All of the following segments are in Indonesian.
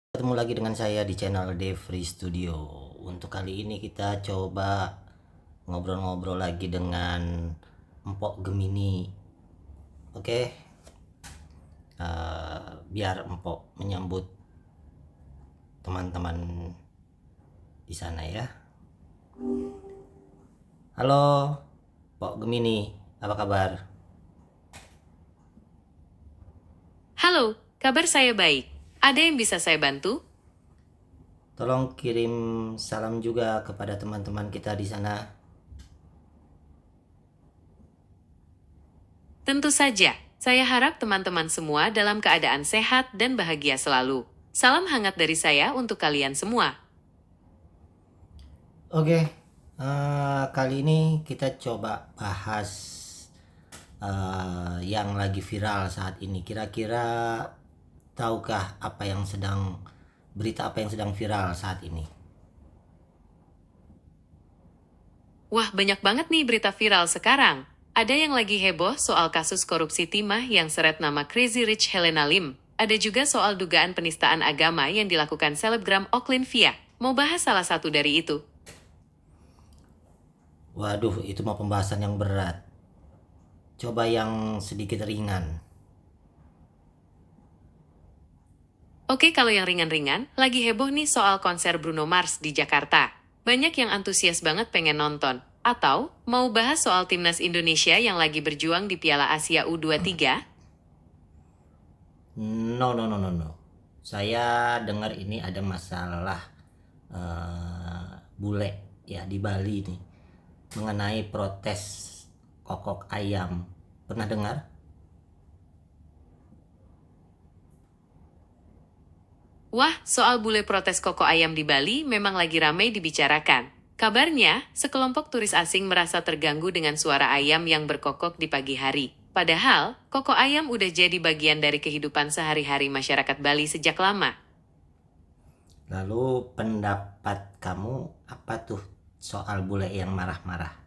Ketemu lagi dengan saya di channel Devri Studio. Untuk kali ini kita coba ngobrol-ngobrol lagi dengan Empok Gemini. Oke, biar Empok menyambut teman-teman di sana ya. Halo, Empok Gemini, apa kabar? Halo, kabar saya baik. Ada yang bisa saya bantu? Tolong kirim salam juga kepada teman-teman kita di sana. Tentu saja, saya harap teman-teman semua dalam keadaan sehat dan bahagia selalu. Salam hangat dari saya untuk kalian semua. Oke, kali ini kita coba bahas yang lagi viral saat ini. Kira-kira tahukah berita apa yang sedang viral saat ini? Wah, banyak banget nih berita viral sekarang. Ada yang lagi heboh soal kasus korupsi timah yang seret nama Crazy Rich Helena Lim. Ada juga soal dugaan penistaan agama yang dilakukan selebgram Oklin Via. Mau bahas salah satu dari itu? Waduh, itu mau pembahasan yang berat. Coba yang sedikit ringan. Oke, kalau yang ringan-ringan, lagi heboh nih soal konser Bruno Mars di Jakarta. Banyak yang antusias banget pengen nonton. Atau, mau bahas soal timnas Indonesia yang lagi berjuang di Piala Asia U23? No, no, no, no, no. Saya dengar ini ada masalah bule ya di Bali nih mengenai protes kokok ayam. Pernah dengar? Wah, soal bule protes koko ayam di Bali memang lagi ramai dibicarakan. Kabarnya, sekelompok turis asing merasa terganggu dengan suara ayam yang berkokok di pagi hari. Padahal, koko ayam udah jadi bagian dari kehidupan sehari-hari masyarakat Bali sejak lama. Lalu pendapat kamu apa tuh soal bule yang marah-marah?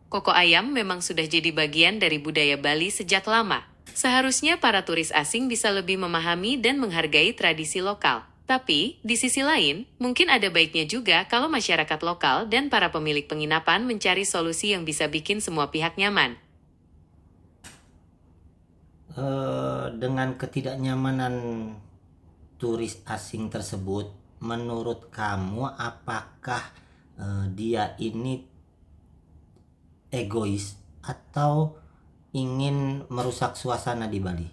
Koko ayam memang sudah jadi bagian dari budaya Bali sejak lama. Seharusnya para turis asing bisa lebih memahami dan menghargai tradisi lokal. Tapi, di sisi lain, mungkin ada baiknya juga kalau masyarakat lokal dan para pemilik penginapan mencari solusi yang bisa bikin semua pihak nyaman. Dengan ketidaknyamanan turis asing tersebut, menurut kamu apakah dia ini egois atau ingin merusak suasana di Bali?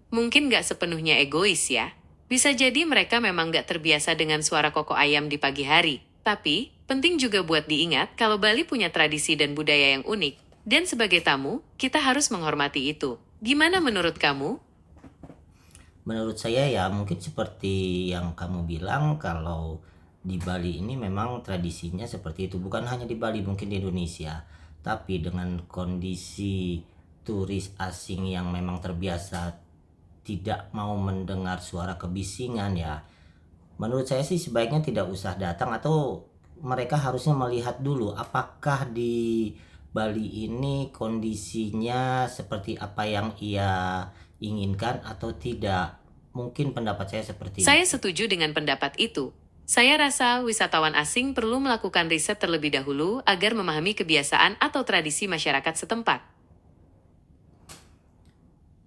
Mungkin nggak sepenuhnya egois ya. Bisa jadi mereka memang nggak terbiasa dengan suara koko ayam di pagi hari. Tapi, penting juga buat diingat kalau Bali punya tradisi dan budaya yang unik. Dan sebagai tamu, kita harus menghormati itu. Gimana menurut kamu? Menurut saya ya mungkin seperti yang kamu bilang, kalau di Bali ini memang tradisinya seperti itu. Bukan hanya di Bali, mungkin di Indonesia. Tapi dengan kondisi turis asing yang memang terbiasa tidak mau mendengar suara kebisingan ya, menurut saya sih sebaiknya tidak usah datang, atau mereka harusnya melihat dulu apakah di Bali ini kondisinya seperti apa yang ia inginkan atau tidak. Mungkin pendapat saya seperti Saya itu. setuju dengan pendapat itu. Saya rasa wisatawan asing perlu melakukan riset terlebih dahulu agar memahami kebiasaan atau tradisi masyarakat setempat.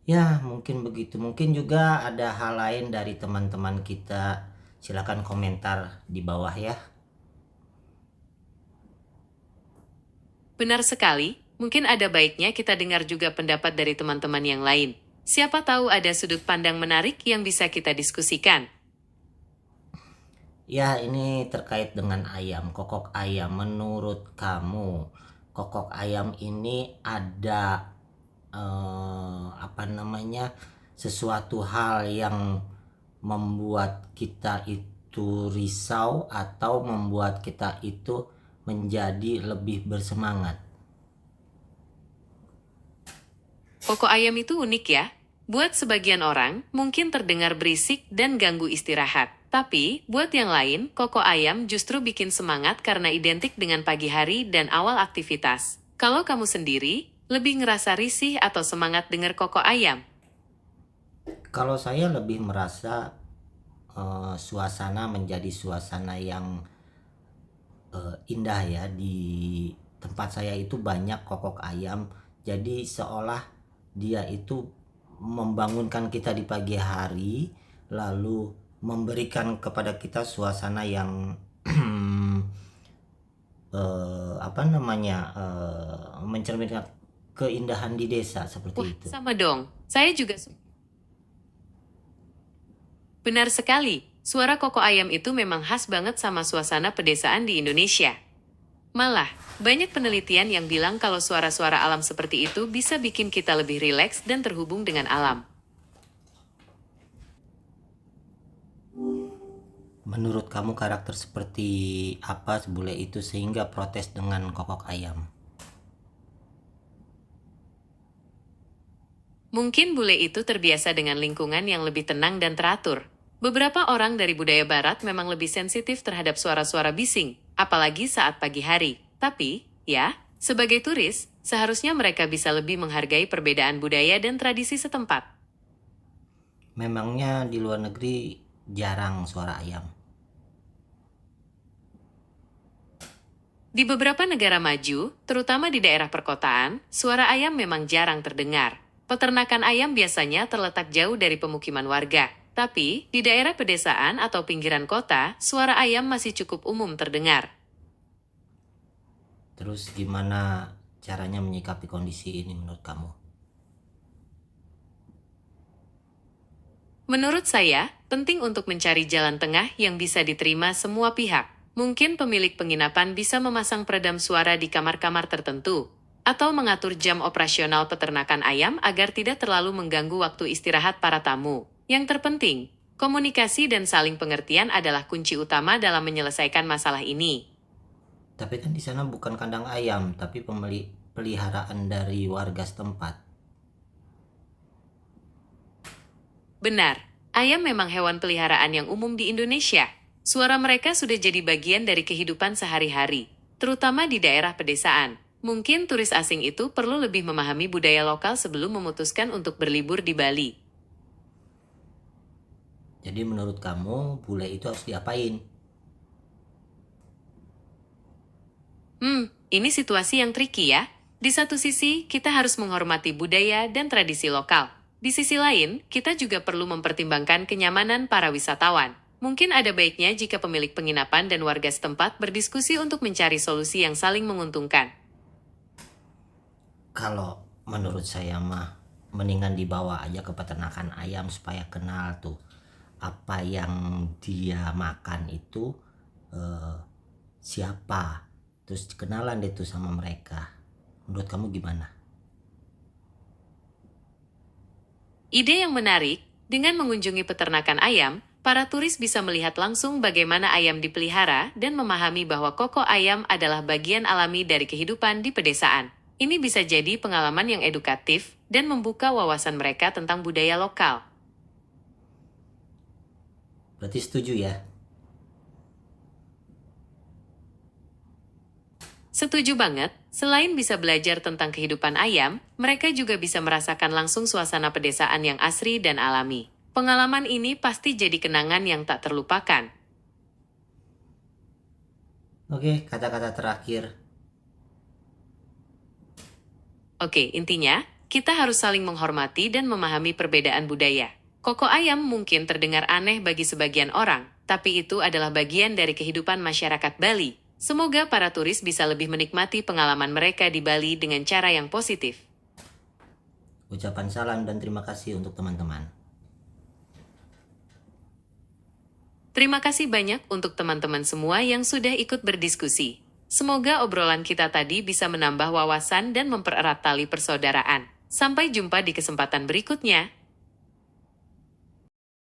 Ya, mungkin begitu. Mungkin juga ada hal lain dari teman-teman kita. Silakan komentar di bawah ya. Benar sekali, mungkin ada baiknya kita dengar juga pendapat dari teman-teman yang lain. Siapa tahu ada sudut pandang menarik yang bisa kita diskusikan. Ya, ini terkait dengan ayam, kokok ayam. Menurut kamu, kokok ayam ini ada apa namanya, sesuatu hal yang membuat kita itu risau atau membuat kita itu menjadi lebih bersemangat? Koko ayam itu unik ya. Buat sebagian orang, mungkin terdengar berisik dan ganggu istirahat. Tapi, buat yang lain, koko ayam justru bikin semangat karena identik dengan pagi hari dan awal aktivitas. Kalau kamu sendiri, Lebih ngerasa risih atau semangat dengar koko ayam? Kalau saya lebih merasa suasana menjadi suasana yang indah ya. Di tempat saya itu banyak kokok ayam, jadi seolah dia itu membangunkan kita di pagi hari, lalu memberikan kepada kita suasana yang apa namanya, mencerminkan keindahan di desa seperti Wah, itu. sama dong. Saya juga benar sekali. Suara koko ayam itu memang khas banget sama suasana pedesaan di Indonesia. Malah, banyak penelitian yang bilang kalau suara-suara alam seperti itu bisa bikin kita lebih rileks dan terhubung dengan alam. Menurut kamu karakter seperti apa bule itu sehingga protes dengan kokok ayam? Mungkin bule itu terbiasa dengan lingkungan yang lebih tenang dan teratur. Beberapa orang dari budaya barat memang lebih sensitif terhadap suara-suara bising, apalagi saat pagi hari. Tapi, ya, sebagai turis, seharusnya mereka bisa lebih menghargai perbedaan budaya dan tradisi setempat. Memangnya di luar negeri jarang suara ayam? Di beberapa negara maju, terutama di daerah perkotaan, suara ayam memang jarang terdengar. Peternakan ayam biasanya terletak jauh dari pemukiman warga. Tapi, di daerah pedesaan atau pinggiran kota, suara ayam masih cukup umum terdengar. Terus gimana caranya menyikapi kondisi ini menurut kamu? Menurut saya, penting untuk mencari jalan tengah yang bisa diterima semua pihak. Mungkin pemilik penginapan bisa memasang peredam suara di kamar-kamar tertentu, atau mengatur jam operasional peternakan ayam agar tidak terlalu mengganggu waktu istirahat para tamu. Yang terpenting, komunikasi dan saling pengertian adalah kunci utama dalam menyelesaikan masalah ini. Tapi kan di sana bukan kandang ayam, tapi peliharaan dari warga setempat. Benar, ayam memang hewan peliharaan yang umum di Indonesia. Suara mereka sudah jadi bagian dari kehidupan sehari-hari, terutama di daerah pedesaan. Mungkin turis asing itu perlu lebih memahami budaya lokal sebelum memutuskan untuk berlibur di Bali. Jadi menurut kamu bule itu harus diapain? Ini situasi yang tricky ya. Di satu sisi, kita harus menghormati budaya dan tradisi lokal. Di sisi lain, kita juga perlu mempertimbangkan kenyamanan para wisatawan. Mungkin ada baiknya jika pemilik penginapan dan warga setempat berdiskusi untuk mencari solusi yang saling menguntungkan. Kalau menurut saya mah mendingan dibawa aja ke peternakan ayam supaya kenal tuh apa yang dia makan itu siapa, terus kenalan deh tuh sama mereka. Menurut kamu gimana? Ide yang menarik, dengan mengunjungi peternakan ayam, para turis bisa melihat langsung bagaimana ayam dipelihara dan memahami bahwa koko ayam adalah bagian alami dari kehidupan di pedesaan. Ini bisa jadi pengalaman yang edukatif dan membuka wawasan mereka tentang budaya lokal. Berarti setuju ya? Setuju banget, selain bisa belajar tentang kehidupan ayam, mereka juga bisa merasakan langsung suasana pedesaan yang asri dan alami. Pengalaman ini pasti jadi kenangan yang tak terlupakan. Oke, kata-kata terakhir. Oke, intinya, kita harus saling menghormati dan memahami perbedaan budaya. Koko ayam mungkin terdengar aneh bagi sebagian orang, tapi itu adalah bagian dari kehidupan masyarakat Bali. Semoga para turis bisa lebih menikmati pengalaman mereka di Bali dengan cara yang positif. Ucapan salam dan terima kasih untuk teman-teman. Terima kasih banyak untuk teman-teman semua yang sudah ikut berdiskusi. Semoga obrolan kita tadi bisa menambah wawasan dan mempererat tali persaudaraan. Sampai jumpa di kesempatan berikutnya.